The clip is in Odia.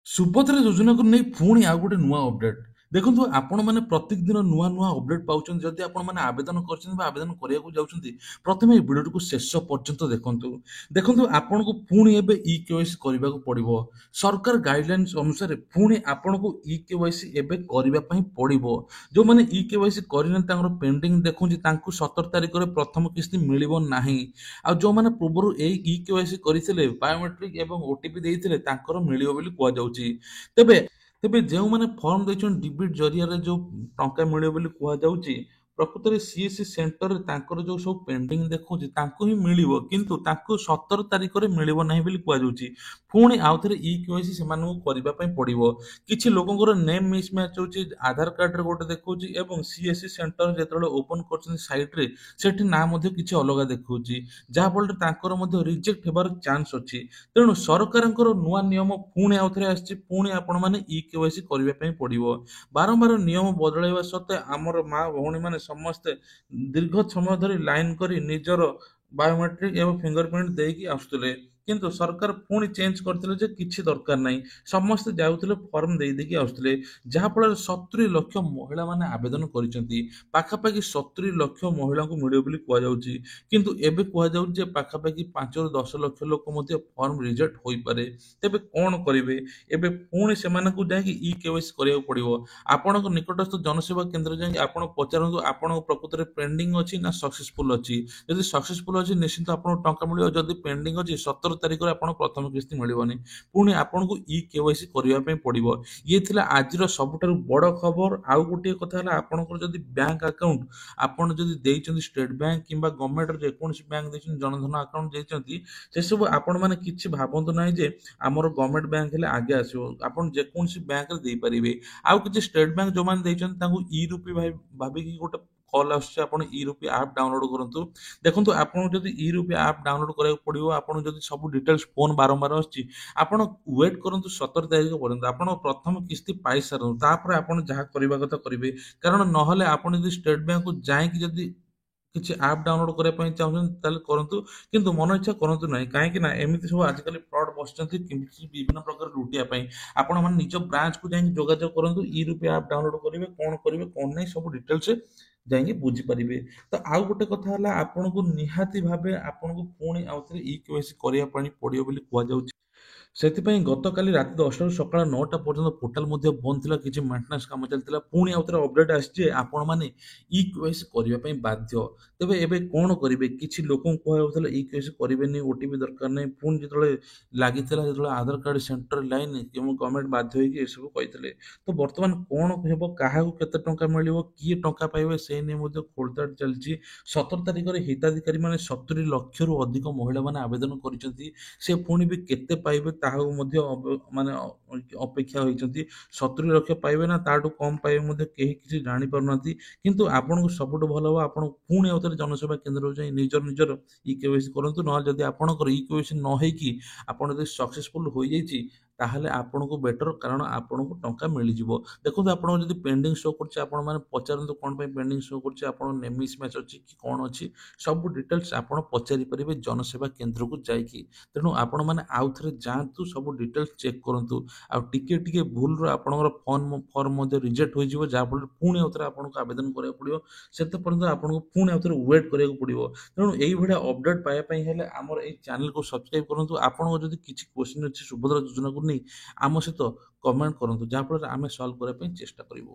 ସୁଭଦ୍ରା ଯୋଜନାକୁ ନେଇ ପୁଣି ଆଉ ଗୋଟେ ନୂଆ ଅପଡେଟ୍। ଦେଖନ୍ତୁ ଆପଣ ମାନେ ପ୍ରତ୍ୟେକ ଦିନ ନୂଆ ନୂଆ ଅପଡେଟ୍ ପାଉଛନ୍ତି। ଯଦି ଆପଣ ମାନେ ଆବେଦନ କରିଛନ୍ତି ବା ଆବେଦନ କରିବାକୁ ଯାଉଛନ୍ତି, ପ୍ରଥମେ এই ଭିଡିଓଟିକୁ ଶେଷ ପର୍ଯ୍ୟନ୍ତ ଦେଖନ୍ତୁ। ଦେଖନ୍ତୁ ଆପଣଙ୍କୁ ପୁଣି ଏବେ ଇ କେୱାଇସି କରିବାକୁ ପଡିବ। ସରକାର ଗାଇଡଲାଇନ୍ସ ଅନୁସାରେ ପୁଣି ଆପଣଙ୍କୁ ଇ କେୱାଇସି ଏବେ କରିବା ପାଇଁ ପଡିବ। ଯୋଉମାନେ ଇ କେୱାଇସି କରିନାହାନ୍ତି ତାଙ୍କର ପେଣ୍ଡିଂ ଦେଖୁଛି, ତାଙ୍କୁ 17 ତାରିଖରେ ପ୍ରଥମ କିସ୍ତି ମିଳିବ ନାହିଁ। ଆଉ ଯୋଉମାନେ ପୂର୍ବରୁ ଏଇ ଇ କେୱାଇସି କରିଥିଲେ, ବାୟୋମେଟ୍ରିକ ଏବଂ ଓଟିପି ଦେଇଥିଲେ, ତାଙ୍କର ମିଳିବ ବୋଲି କୁହାଯାଉଛି। ତେବେ ତେବେ ଯେଉଁମାନେ ଫର୍ମ ଦେଇଛନ୍ତି ଡିବିଟ୍ ଜରିଆରେ ଯୋଉ ଟଙ୍କା ମିଳିବ ବୋଲି କୁହାଯାଉଛି, ପ୍ରକୃତରେ ସିଏସସି ସେଣ୍ଟରରେ ତାଙ୍କର ଯୋଉ ସବୁ ପେଣ୍ଡିଂ ଦେଖଉଛି ତାଙ୍କୁ ହିଁ ମିଳିବ, କିନ୍ତୁ ତାଙ୍କୁ 17 ତାରିଖରେ ମିଳିବ ନାହିଁ ବୋଲି କୁହାଯାଉଛି। ପୁଣି ଆଉଥରେ ଇ କେୱାଇସି ସେମାନଙ୍କୁ କରିବା ପାଇଁ ପଡିବ। କିଛି ଲୋକଙ୍କର ନେମ୍ ମିସ୍ ମ୍ୟାଚ୍ ହଉଛି, ଆଧାର କାର୍ଡରେ ଗୋଟେ ଦେଖଉଛି ଏବଂ ସିଏସସି ସେଣ୍ଟର ଯେତେବେଳେ ଓପନ କରୁଛନ୍ତି ସାଇଟରେ, ସେଠି ନାଁ ମଧ୍ୟ କିଛି ଅଲଗା ଦେଖଉଛି, ଯାହାଫଳରେ ତାଙ୍କର ମଧ୍ୟ ରିଜେକ୍ଟ ହେବାର ଚାନ୍ସ ଅଛି। ତେଣୁ ସରକାରଙ୍କର ନୂଆ ନିୟମ ପୁଣି ଆଉଥରେ ଆସିଛି, ପୁଣି ଆପଣମାନେ ଇ କେୱାଇସି କରିବା ପାଇଁ ପଡିବ। ବାରମ୍ବାର ନିୟମ ବଦଳାଇବା ସତ୍ତ୍ୱେ ଆମର ମା ଭଉଣୀମାନେ ସମସ୍ତେ ଦୀର୍ଘ ସମୟ ଧରି ଲାଇନ କରି ନିଜର ବାୟୋମେଟ୍ରିକ ଏବଂ ଫିଙ୍ଗରପ୍ରିଣ୍ଟ ଦେଇକି ଆସୁଥିଲେ, କିନ୍ତୁ ସରକାର ପୁଣି ଚେଞ୍ଜ କରିଥିଲେ ଯେ କିଛି ଦରକାର ନାହିଁ, ସମସ୍ତେ ଯାଉଥିଲେ ଫର୍ମ ଦେଇ ଦେଇକି ଆସୁଥିଲେ। ଯାହାଫଳରେ 70 ଲକ୍ଷ ମହିଳାମାନେ ଆବେଦନ କରିଛନ୍ତି। ପାଖାପାଖି 70 ଲକ୍ଷ ମହିଳାଙ୍କୁ ମିଳିବ ବୋଲି କୁହାଯାଉଛି, କିନ୍ତୁ ଏବେ କୁହାଯାଉଛି ଯେ ପାଖାପାଖି 5ରୁ 10 ଲକ୍ଷ ଲୋକ ମଧ୍ୟ ଫର୍ମ ରିଜେକ୍ଟ ହୋଇପାରେ। ତେବେ କଣ କରିବେ? ଏବେ ପୁଣି ସେମାନଙ୍କୁ ଯାଇକି ଇ କେୱାଇସି କରିବାକୁ ପଡିବ। ଆପଣଙ୍କ ନିକଟସ୍ଥ ଜନସେବା କେନ୍ଦ୍ର ଯାଇକି ଆପଣ ପଚାରନ୍ତୁ ଆପଣଙ୍କ ପ୍ରକୃତରେ ପେଣ୍ଡିଂ ଅଛି ନା ସକ୍ସେସଫୁଲ ଅଛି। ଯଦି ସକ୍ସେସଫୁଲ ଅଛି ନିଶ୍ଚିତ ଆପଣଙ୍କୁ ଟଙ୍କା ମିଳିବ, ଯଦି ପେଣ୍ଡିଂ ଅଛି 17 ତାରିଖରେ ଆପଣ ପ୍ରଥମ କିସ୍ତି ମିଳିବନି। ପୁଣି ଆପଣଙ୍କୁ ଇ କେୱାଇସି କରିବା ପାଇଁ ପଡିବ। ଇଏ ଥିଲା ଆଜିର ସବୁଠାରୁ ବଡ ଖବର। ଆଉ ଗୋଟିଏ କଥା ହେଲା, ଆପଣଙ୍କର ଯଦି ବ୍ୟାଙ୍କ ଆକାଉଣ୍ଟ ଆପଣ ଯଦି ଦେଇଛନ୍ତି ଷ୍ଟେଟ ବ୍ୟାଙ୍କ କିମ୍ବା ଗଭର୍ଣ୍ଣମେଣ୍ଟର ଯେକୌଣସି ବ୍ୟାଙ୍କ ଦେଇଛନ୍ତି, ଜନଧନ ଆକାଉଣ୍ଟ ଦେଇଛନ୍ତି, ସେସବୁ ଆପଣ ମାନେ କିଛି ଭାବନ୍ତୁ ନାହିଁ ଯେ ଆମର ଗଭର୍ଣ୍ଣମେଣ୍ଟ ବ୍ୟାଙ୍କ ହେଲେ ଆଗେ ଆସିବ। ଆପଣ ଯେକୌଣସି ବ୍ୟାଙ୍କରେ ଦେଇପାରିବେ। ଆଉ କିଛି ଷ୍ଟେଟ ବ୍ୟାଙ୍କ ଯୋଉମାନେ ଦେଇଛନ୍ତି ତାଙ୍କୁ ଇ ରୂପୀ ଭାବିକି ଗୋଟେ କଲ୍ ଆସୁଛି, ଆପଣ ଇ ରୂପୀ ଆପ୍ ଡାଉନଲୋଡ କରନ୍ତୁ। ଦେଖନ୍ତୁ ଆପଣଙ୍କୁ ଯଦି ଇ ରୂପୀ ଆପ୍ ଡାଉନଲୋଡ କରିବାକୁ ପଡିବ, ଆପଣଙ୍କୁ ଯଦି ସବୁ ଡିଟେଲ୍ସ ଫୋନ ବାରମ୍ବାର ଆସୁଛି, ଆପଣ ୱେଟ୍ କରନ୍ତୁ 17 ତାରିଖ ପର୍ଯ୍ୟନ୍ତ। ଆପଣ ପ୍ରଥମ କିସ୍ତି ପାଇସାରନ୍ତୁ, ତାପରେ ଆପଣ ଯାହା କରିବା କଥା କରିବେ। କାରଣ ନହେଲେ ଆପଣ ଯଦି ଷ୍ଟେଟ ବ୍ୟାଙ୍କକୁ ଯାଇକି ଯଦି କିଛି ଆପ୍ ଡାଉନଲୋଡ କରିବା ପାଇଁ ଚାହୁଁଛନ୍ତି ତାହେଲେ କରନ୍ତୁ, କିନ୍ତୁ ମନ ଇଚ୍ଛା କରନ୍ତୁ ନାହିଁ। କାହିଁକି ନା ଏମିତି ସବୁ ଆଜିକାଲି ଫ୍ରଡ୍ ବସିଛନ୍ତି କିଛି ବିଭିନ୍ନ ପ୍ରକାର ଲୁଟିବା ପାଇଁ। ଆପଣ ମାନେ ନିଜ ବ୍ରାଞ୍ଚକୁ ଯାଇକି ଯୋଗାଯୋଗ କରନ୍ତୁ, ଇ ରୂପୀ ଆପ୍ ଡାଉନଲୋଡ କରିବେ କଣ ନାହିଁ ସବୁ ଡିଟେଲ୍ସ ଯାଇକି ବୁଝିପାରିବେ। ତ ଆଉ ଗୋଟେ କଥା ହେଲା, ଆପଣଙ୍କୁ ନିହାତି ଭାବେ ଆପଣଙ୍କୁ ପୁଣି ଆଉଥରେ ଇ କେୱାଇସି କରିବା ପାଇଁ ପଡିବ ବୋଲି କୁହାଯାଉଛି। ସେଥିପାଇଁ ଗତକାଲି ରାତି 10ଟାରୁ ସକାଳ 9ଟା ପର୍ଯ୍ୟନ୍ତ ପୋର୍ଟାଲ ମଧ୍ୟ ବନ୍ଦ ଥିଲା, କିଛି ମେଣ୍ଟେନାନ୍ସ କାମ ଚାଲିଥିଲା। ପୁଣି ଆଉଥରେ ଅପଡେଟ୍ ଆସିଛି ଯେ ଆପଣମାନେ ଇ କେୱାଇସି କରିବା ପାଇଁ ବାଧ୍ୟ। ତେବେ ଏବେ କଣ କରିବେ? କିଛି ଲୋକଙ୍କୁ କୁହାଯାଉଥିଲା ଇ କେୱାଇସି କରିବେନି, ଓଟିପି ଦରକାର ନାହିଁ। ପୁଣି ଯେତେବେଳେ ଲାଗିଥିଲା, ଯେତେବେଳେ ଆଧାର କାର୍ଡ ସେଣ୍ଟର ଲାଇନ ଏବଂ ଗଭର୍ଣ୍ଣମେଣ୍ଟ ବାଧ୍ୟ ହୋଇକି ଏସବୁ କହିଥିଲେ। ତ ବର୍ତ୍ତମାନ କଣ ହେବ, କାହାକୁ କେତେ ଟଙ୍କା ମିଳିବ, କିଏ ଟଙ୍କା ପାଇବେ, ସେ ନେଇ ମଧ୍ୟ ଖୋଳତାଡ଼ ଚାଲିଛି। 17 ତାରିଖରେ ହିତାଧିକାରୀ ମାନେ 70 ଲକ୍ଷରୁ ଅଧିକ ମହିଳାମାନେ ଆବେଦନ କରିଛନ୍ତି। ସେ ପୁଣି ବି କେତେ ପାଇବେ ତାହାକୁ ମଧ୍ୟ ଅପେକ୍ଷା ହୋଇଛନ୍ତି। 70 ଲକ୍ଷ ପାଇବେ ନା ତାଠୁ କମ ପାଇବେ ମଧ୍ୟ କେହି କିଛି ଜାଣିପାରୁନାହାନ୍ତି। କିନ୍ତୁ ଆପଣଙ୍କୁ ସବୁଠୁ ଭଲ ହବ, ଆପଣ ପୁଣି ଆଉଥରେ ଜନସେବା କେନ୍ଦ୍ରକୁ ଯାଇ ନିଜର ଇ କେୱାଇସି କରନ୍ତୁ। ନହେଲେ ଯଦି ଆପଣଙ୍କର ଇ କେୱାଇସି ନ ହେଇକି ଆପଣ ଯଦି ସକ୍ସେସଫୁଲ ହୋଇଯାଇଛି, ତାହେଲେ ଆପଣଙ୍କୁ ବେଟର, କାରଣ ଆପଣଙ୍କୁ ଟଙ୍କା ମିଳିଯିବ। ଦେଖନ୍ତୁ ଆପଣଙ୍କ ଯଦି ପେଣ୍ଡିଂ ଶୋ କରୁଛି, ଆପଣ ମାନେ ପଚାରନ୍ତୁ କଣ ପାଇଁ ପେଣ୍ଡିଂ ଶୋ କରୁଛି, ଆପଣଙ୍କ ନେମ୍ ମିସମ୍ୟାଚ୍ ଅଛି କି କଣ ଅଛି, ସବୁ ଡିଟେଲ୍ସ ଆପଣ ପଚାରି ପାରିବେ ଜନସେବା କେନ୍ଦ୍ରକୁ ଯାଇକି। ତେଣୁ ଆପଣମାନେ ଆଉଥରେ ଯାଆନ୍ତୁ, ସବୁ ଡିଟେଲ୍ସ ଚେକ୍ କରନ୍ତୁ। ଆଉ ଟିକେ ଟିକେ ଭୁଲରୁ ଆପଣଙ୍କର ଫର୍ମ ମଧ୍ୟ ରିଜେକ୍ଟ ହୋଇଯିବ, ଯାହାଫଳରେ ପୁଣି ଆଉଥରେ ଆପଣଙ୍କୁ ଆବେଦନ କରିବାକୁ ପଡ଼ିବ। ସେତେ ପର୍ଯ୍ୟନ୍ତ ଆପଣଙ୍କୁ ପୁଣି ଆଉଥରେ ୱେଟ୍ କରିବାକୁ ପଡ଼ିବ। ତେଣୁ ଏଇଭଳିଆ ଅପଡେଟ୍ ପାଇବା ପାଇଁ ହେଲେ ଆମର ଏଇ ଚ୍ୟାନେଲକୁ ସବସ୍କ୍ରାଇବ କରନ୍ତୁ। ଆପଣଙ୍କ ଯଦି କିଛି କ୍ୱେଶ୍ଚିନ୍ ଅଛି ସୁଭଦ୍ରା ଯୋଜନାକୁ ନେଇ, ଆମ ସହିତ କମେଣ୍ଟ କରନ୍ତୁ, ଯାହାଫଳରେ ଆମେ ସଲ୍ଭ କରିବା ପାଇଁ ଚେଷ୍ଟା କରିବୁ।